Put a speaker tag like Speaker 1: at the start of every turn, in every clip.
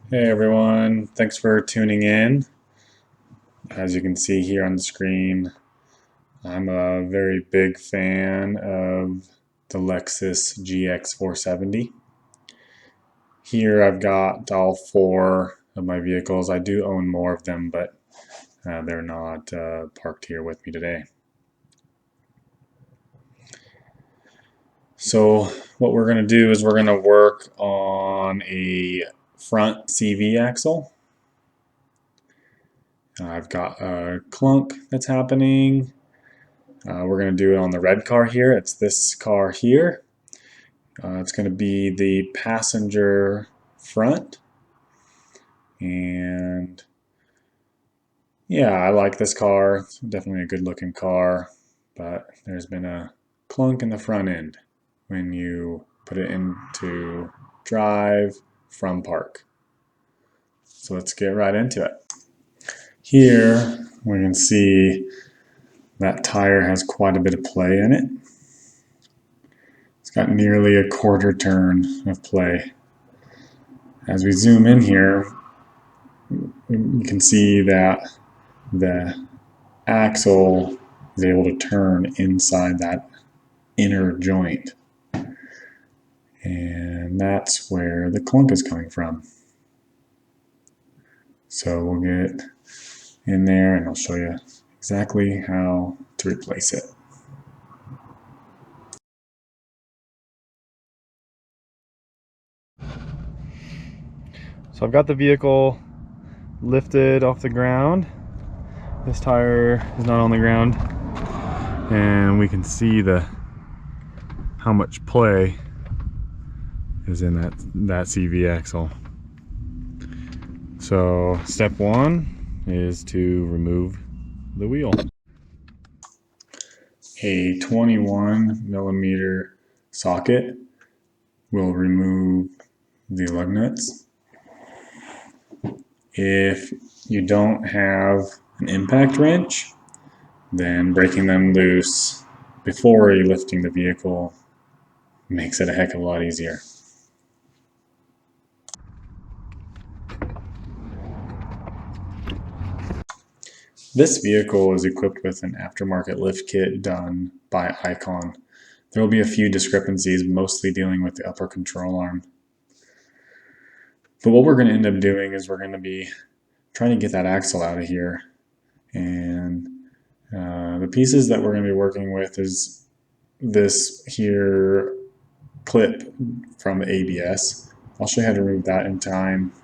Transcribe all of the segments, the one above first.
Speaker 1: Hey everyone, thanks for tuning in. As you can see here on the screen, I'm a very big fan of the Lexus GX 470. Here I've got all four of my vehicles. I do own more of them, but they're not parked here with me today. So what we're going to do is we're going to work on a front CV axle. I've got a clunk that's happening. We're going to do it on the red car here. It's this car here. It's going to be the passenger front. And yeah, I like this car. It's definitely a good looking car, but there's been a clunk in the front end when you put it into drive from park. So let's get right into it. Here we can see that tire has quite a bit of play in it. It's got nearly a quarter turn of play. As we zoom in here, you can see that the axle is able to turn inside that inner joint. And that's where the clunk is coming from. So we'll get in there and I'll show you exactly how to replace it.
Speaker 2: So I've got the vehicle lifted off the ground. This tire is not on the ground, and we can see how much play is in that CV axle. So step one is to remove the wheel.
Speaker 1: A 21mm socket will remove the lug nuts. If you don't have an impact wrench, then breaking them loose before you're lifting the vehicle makes it a heck of a lot easier. This vehicle is equipped with an aftermarket lift kit done by Icon. There will be a few discrepancies, mostly dealing with the upper control arm. But what we're going to end up doing is we're going to be trying to get that axle out of here. And the pieces that we're going to be working with is this here clip from the ABS. I'll show you how to remove that in time.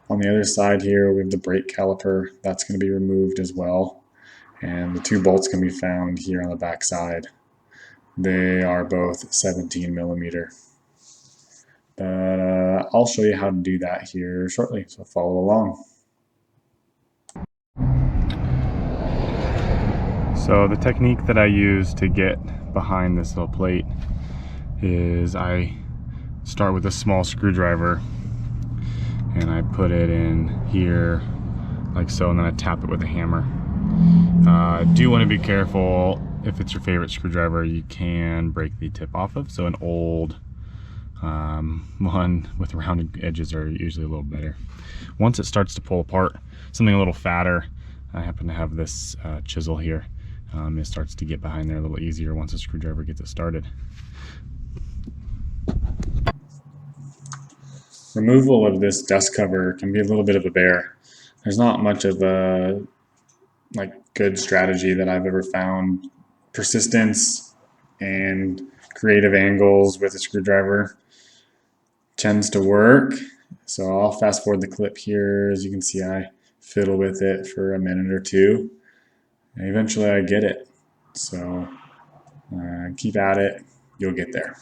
Speaker 1: On the other side here, we have the brake caliper. That's going to be removed as well. And the two bolts can be found here on the back side. They are both 17mm. But I'll show you how to do that here shortly, so follow along.
Speaker 2: So the technique that I use to get behind this little plate is I start with a small screwdriver and I put it in here like so, and then I tap it with a hammer. Do want to be careful. If it's your favorite screwdriver, you can break the tip off of, so an old one with rounded edges are usually a little better. Once it starts to pull apart, something a little fatter, I happen to have this chisel here. It starts to get behind there a little easier once a screwdriver gets it started.
Speaker 1: Removal of this dust cover can be a little bit of a bear. There's not much of a good strategy that I've ever found. Persistence and creative angles with a screwdriver tends to work. So I'll fast forward the clip here. As you can see, I fiddle with it for a minute or two. And eventually I get it. So keep at it, you'll get there.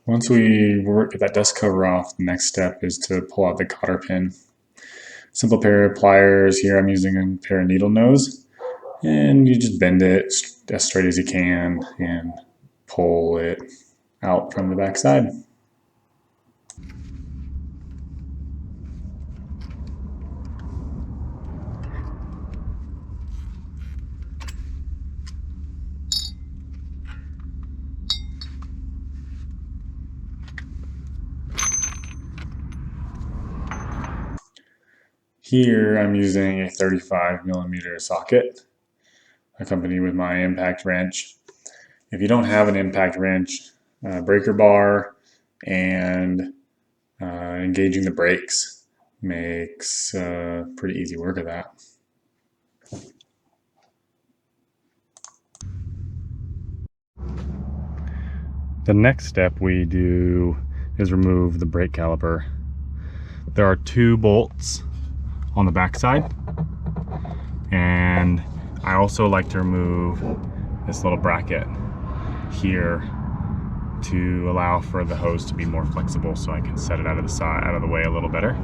Speaker 1: Once we get that dust cover off, the next step is to pull out the cotter pin. Simple pair of pliers. Here I'm using a pair of needle nose. And you just bend it as straight as you can and pull it out from the back side. Here I'm using a 35mm socket accompanied with my impact wrench. If you don't have an impact wrench, breaker bar and engaging the brakes makes pretty easy work of that.
Speaker 2: The next step we do is remove the brake caliper. There are 2 bolts on the back side, and I also like to remove this little bracket here to allow for the hose to be more flexible, so I can set it out of the way a little better.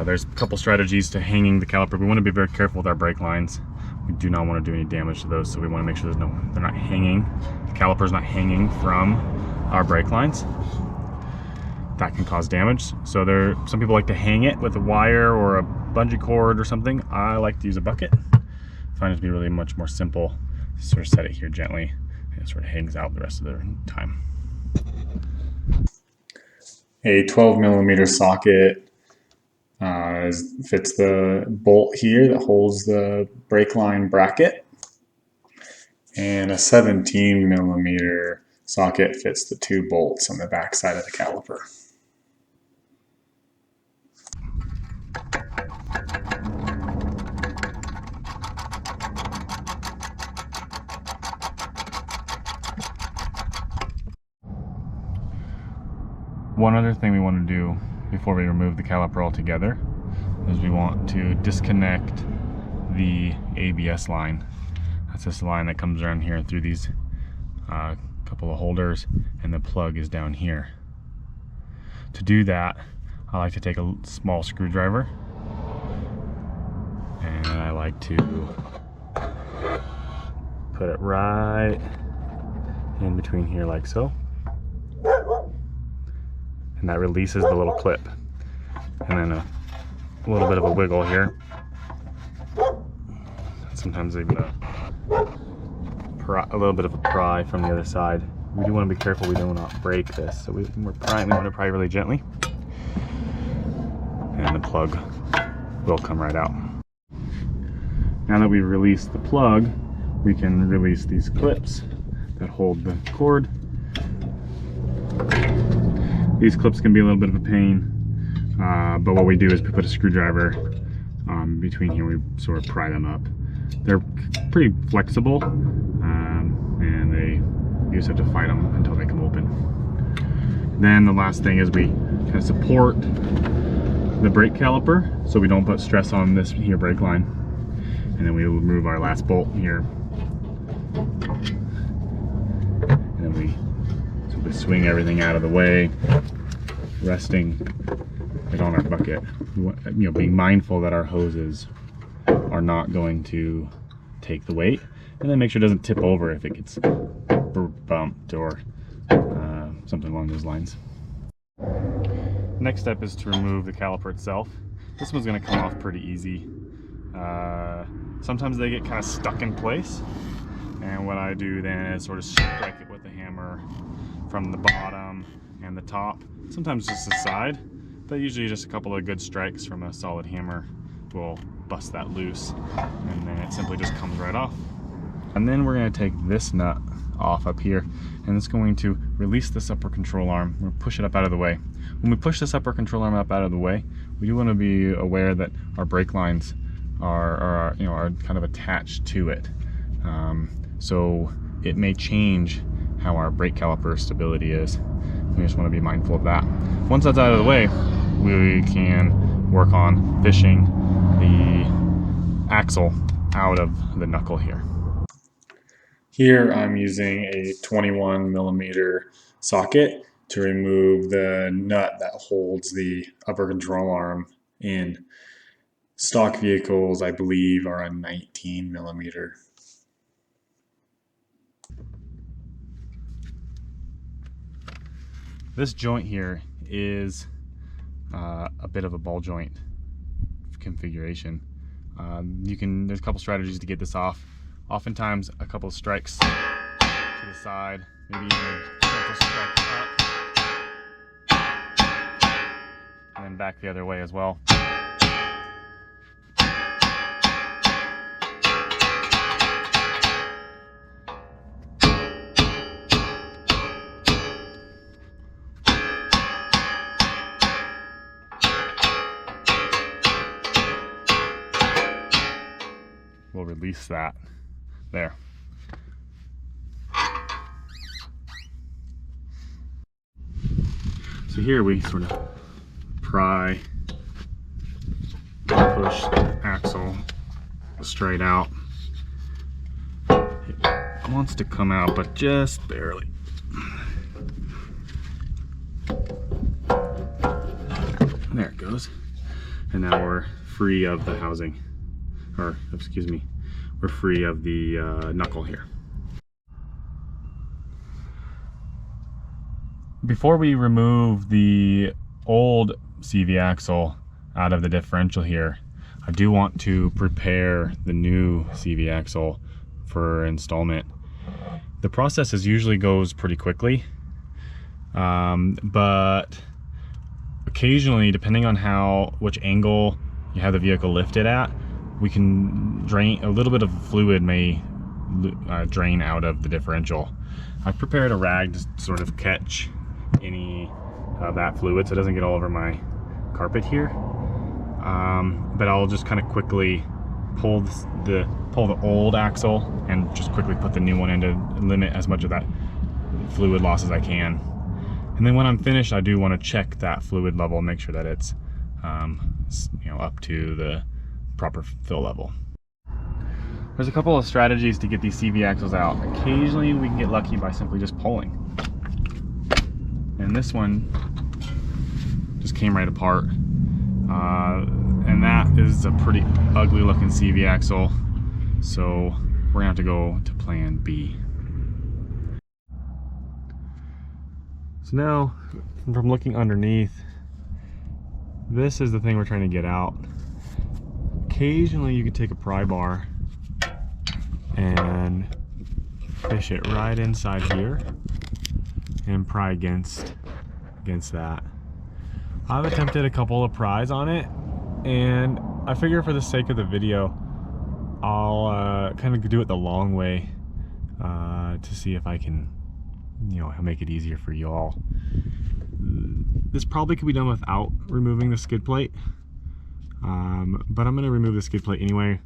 Speaker 2: There's a couple strategies to hanging the caliper. We want to be very careful with our brake lines. We do not want to do any damage to those, so we want to make sure they're not hanging. The caliper's not hanging from our brake lines. That can cause damage. So some people like to hang it with a wire or a bungee cord or something. I like to use a bucket. I find it to be really much more simple. Sort of set it here gently, and it sort of hangs out the rest of the time.
Speaker 1: A 12mm socket fits the bolt here that holds the brake line bracket, and a 17mm socket fits the 2 bolts on the back side of the caliper.
Speaker 2: One other thing we want to do before we remove the caliper altogether is we want to disconnect the ABS line. That's this line that comes around here through these couple of holders, and the plug is down here. To do that, I like to take a small screwdriver, and I like to put it right in between here like so. And that releases the little clip. And then a little bit of a wiggle here. Sometimes even a little bit of a pry from the other side. We do want to be careful we do not break this. So when we're prying, we want to pry really gently. And the plug will come right out. Now that we've released the plug, we can release these clips that hold the cord. These clips can be a little bit of a pain, but what we do is we put a screwdriver between here. We sort of pry them up. They're pretty flexible, and you just have to fight them until they come open. Then the last thing is we kind of support the brake caliper so we don't put stress on this here brake line. And then we remove our last bolt here. And then we simply swing everything out of the way, resting it on our bucket. Being mindful that our hoses are not going to take the weight, and then make sure it doesn't tip over if it gets bumped or something along those lines. Next step is to remove the caliper itself. This one's going to come off pretty easy. Sometimes they get kind of stuck in place, and what I do then is sort of strike it with a hammer from the bottom and the top, sometimes just the side, but usually just a couple of good strikes from a solid hammer will bust that loose, and then it simply just comes right off. And then we're going to take this nut off up here, and it's going to release this upper control arm. We're going to push it up out of the way. When we push this upper control arm up out of the way, we do want to be aware that our brake lines are kind of attached to it. So it may change how our brake caliper stability is. We just want to be mindful of that. Once that's out of the way, we can work on fishing the axle out of the knuckle here.
Speaker 1: Here I'm using a 21mm socket to remove the nut that holds the upper control arm in. Stock vehicles, I believe, are a 19mm.
Speaker 2: This joint here is a bit of a ball joint configuration. There's a couple strategies to get this off. Oftentimes a couple of strikes to the side, maybe even a gentle strike up, and then back the other way as well. we'll release that there. So here we sort of pry, push the axle straight out. It wants to come out, but just barely. There it goes. And now we're free of the housing, or excuse me, we're free of the knuckle here. Before we remove the old CV axle out of the differential here, I do want to prepare the new CV axle for installment. The process usually goes pretty quickly, but occasionally, depending on which angle you have the vehicle lifted at, we can drain a little bit of fluid may drain out of the differential. I've prepared a rag to sort of catch any of that fluid so it doesn't get all over my carpet here. But I'll just kind of quickly pull the old axle and just quickly put the new one in to limit as much of that fluid loss as I can. And then when I'm finished, I do want to check that fluid level, make sure that it's up to the proper fill level. There's a couple of strategies to get these CV axles out. Occasionally we can get lucky by simply just pulling. And this one just came right apart. And that is a pretty ugly looking CV axle. So we're gonna have to go to plan B. So now, from looking underneath, this is the thing we're trying to get out. Occasionally you can take a pry bar and fish it right inside here and pry against that. I've attempted a couple of pries on it, and I figure for the sake of the video, I'll kind of do it the long way to see if I can, make it easier for you all. This probably could be done without removing the skid plate, but I'm going to remove the skid plate anyway.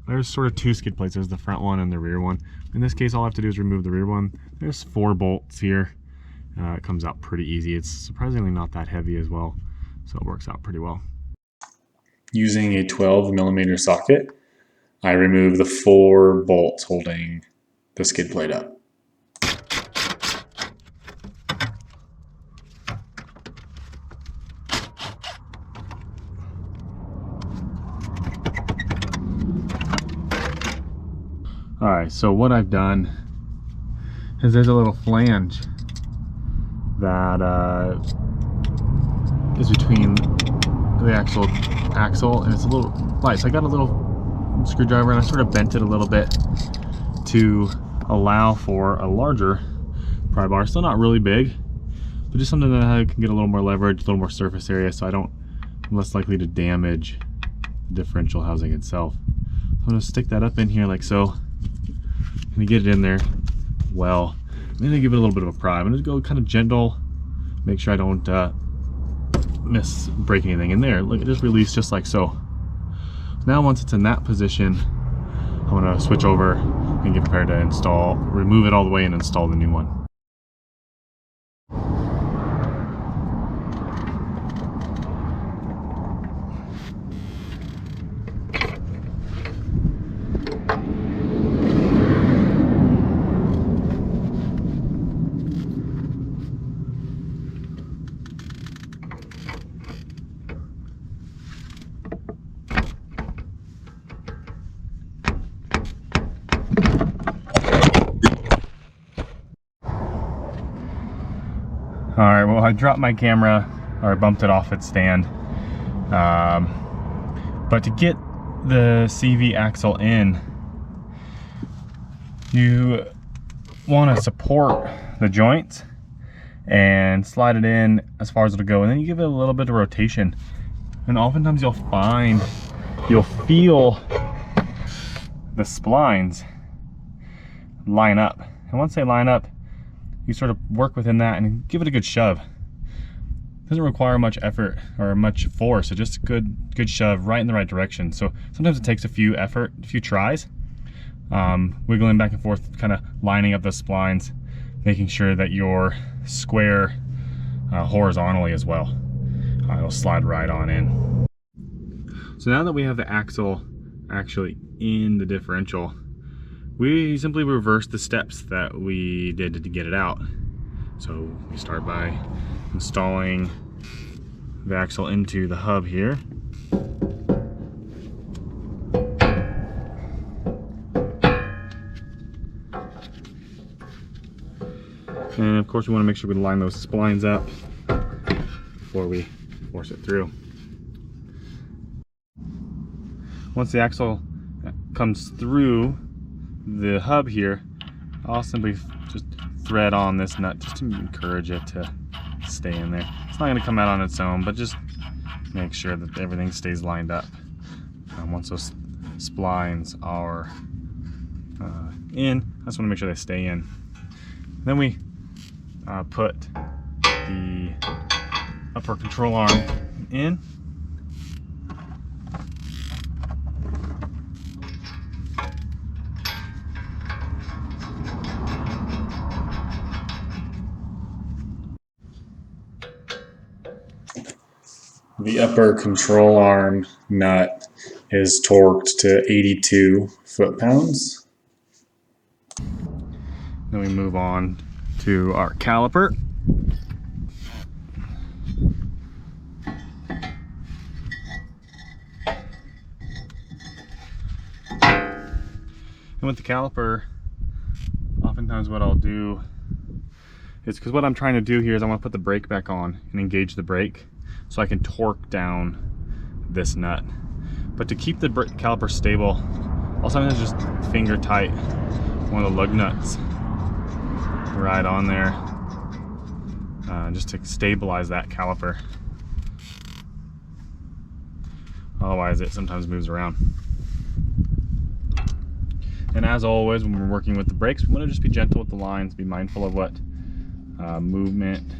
Speaker 2: There's sort of two skid plates. There's the front one and the rear one. In this case, all I have to do is remove the rear one. There's 4 bolts here. It comes out pretty easy. It's surprisingly not that heavy as well, so it works out pretty well.
Speaker 1: Using a 12mm socket, I remove the 4 bolts holding the skid plate up.
Speaker 2: Alright, so what I've done is there's a little flange that is between the actual axle, and it's a little light. So I got a little screwdriver and I sort of bent it a little bit to allow for a larger pry bar. Still not really big, but just something that I can get a little more leverage, a little more surface area, so I'm less likely to damage the differential housing itself. So I'm going to stick that up in here like so. I'm going to get it in there well. I'm going to give it a little bit of a pry. I'm going to go kind of gentle, make sure I don't break anything in there. Look, it just released just like so. Now once it's in that position, I'm going to switch over and get prepared to remove it all the way and install the new one. Alright, well, I dropped my camera, or I bumped it off its stand. But to get the CV axle in, you want to support the joints and slide it in as far as it'll go, and then you give it a little bit of rotation. And oftentimes you'll feel the splines line up. And once they line up, you sort of work within that and give it a good shove. doesn't require much effort or much force. It's just a good shove right in the right direction. So sometimes it takes a few tries, wiggling back and forth, kind of lining up the splines, making sure that you're square horizontally as well. It'll slide right on in. So now that we have the axle actually in the differential, we simply reverse the steps that we did to get it out. So we start by installing the axle into the hub here. And of course we want to make sure we line those splines up before we force it through. Once the axle comes through the hub here, I'll simply just thread on this nut just to encourage it to stay in there. It's not going to come out on its own, but just make sure that everything stays lined up. Once those splines are in, I just want to make sure they stay in. Then we put the upper control arm in.
Speaker 1: The upper control arm nut is torqued to 82 foot-pounds.
Speaker 2: Then we move on to our caliper. And with the caliper, oftentimes what I'll do is, because what I'm trying to do here is I want to put the brake back on and engage the brake so I can torque down this nut. But to keep the caliper stable, I'll sometimes just finger tight one of the lug nuts right on there, just to stabilize that caliper. Otherwise it sometimes moves around. And as always, when we're working with the brakes, we want to just be gentle with the lines, be mindful of what movement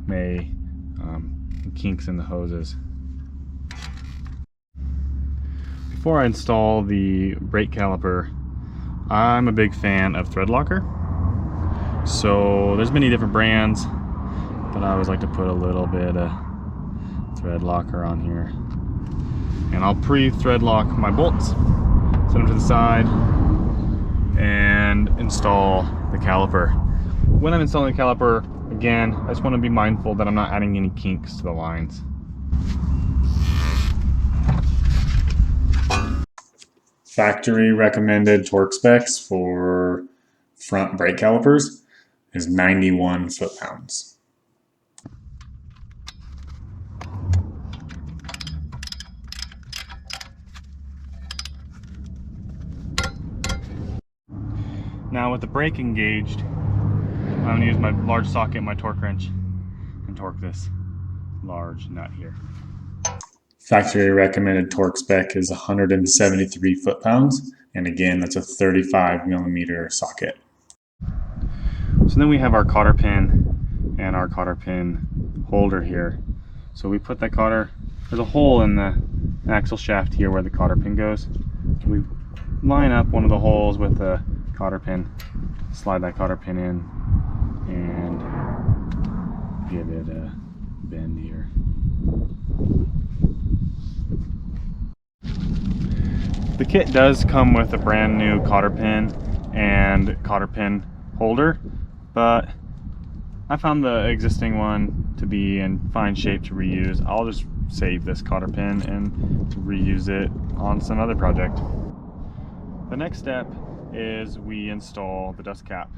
Speaker 2: may kinks in the hoses. Before I install the brake caliper, I'm a big fan of thread locker. So there's many different brands, but I always like to put a little bit of thread locker on here. And I'll pre-thread lock my bolts, set them to the side, and install the caliper. When I'm installing the caliper, again, I just want to be mindful that I'm not adding any kinks to the lines.
Speaker 1: Factory recommended torque specs for front brake calipers is 91 foot-pounds.
Speaker 2: Now with the brake engaged, I'm going to use my large socket, my torque wrench, and torque this large nut here.
Speaker 1: Factory recommended torque spec is 173 foot-pounds, and again, that's a 35 millimeter socket.
Speaker 2: So then we have our cotter pin and our cotter pin holder here. So we put that cotter, there's a hole in the axle shaft here where the cotter pin goes. We line up one of the holes with the cotter pin, slide that cotter pin in, and give it a bend here. The kit does come with a brand new cotter pin and cotter pin holder, but I found the existing one to be in fine shape to reuse. I'll just save this cotter pin and reuse it on some other project. The next step is we install the dust cap.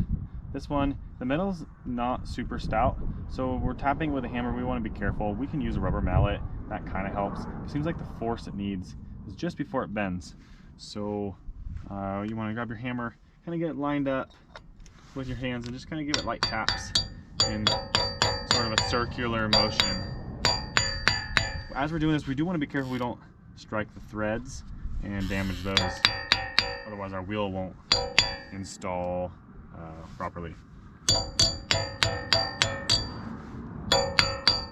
Speaker 2: This one, the metal's not super stout, so we're tapping with a hammer. We want to be careful. We can use a rubber mallet, that kind of helps. It seems like the force it needs is just before it bends. So you want to grab your hammer, kind of get it lined up with your hands and just kind of give it light taps in sort of a circular motion. As we're doing this, we do want to be careful we don't strike the threads and damage those. Otherwise our wheel won't install properly.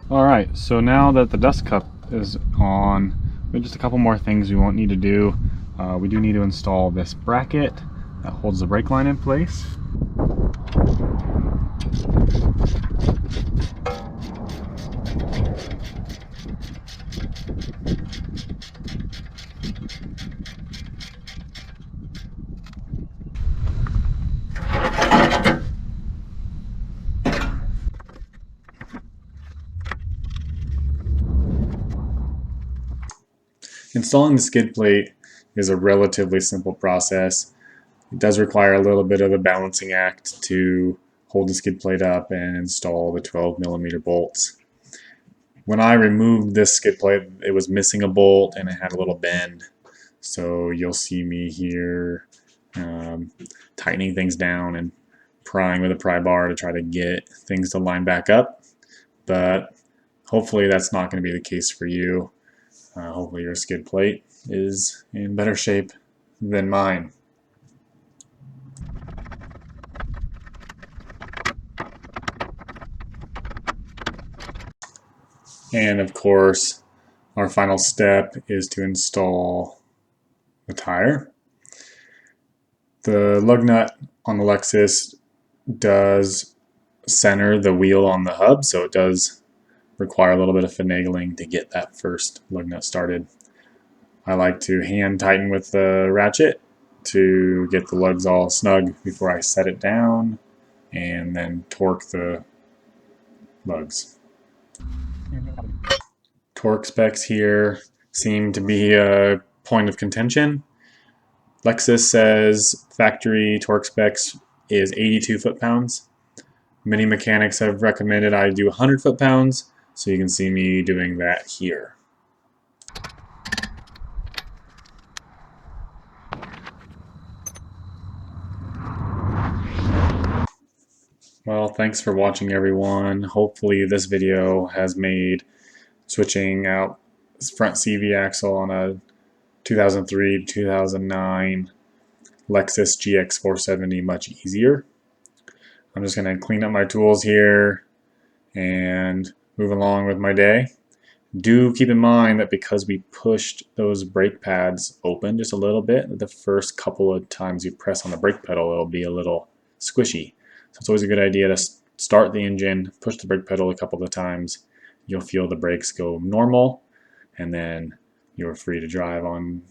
Speaker 2: Alright, so now that the dust cup is on, we have just a couple more things we won't need to do. We do need to install this bracket that holds the brake line in place.
Speaker 1: Installing the skid plate is a relatively simple process. It does require a little bit of a balancing act to hold the skid plate up and install the 12mm bolts. When I removed this skid plate, it was missing a bolt and it had a little bend. So you'll see me here tightening things down and prying with a pry bar to try to get things to line back up. But hopefully that's not going to be the case for you. Hopefully your skid plate is in better shape than mine. And of course, our final step is to install the tire. The lug nut on the Lexus does center the wheel on the hub, so it does require a little bit of finagling to get that first lug nut started. I like to hand tighten with the ratchet to get the lugs all snug before I set it down, and then torque the lugs. Torque specs here seem to be a point of contention. Lexus says factory torque specs is 82 foot-pounds. Many mechanics have recommended I do 100 foot-pounds, so you can see me doing that here. Well, thanks for watching, everyone. Hopefully this video has made switching out front CV axle on a 2003 to 2009 Lexus GX 470 much easier. I'm just going to clean up my tools here and move along with my day. Do keep in mind that because we pushed those brake pads open just a little bit, the first couple of times you press on the brake pedal, it'll be a little squishy. So it's always a good idea to start the engine, push the brake pedal a couple of times. You'll feel the brakes go normal, and then you're free to drive on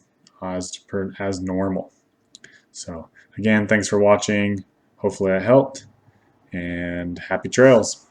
Speaker 1: as normal. So again, thanks for watching. Hopefully I helped, and happy trails.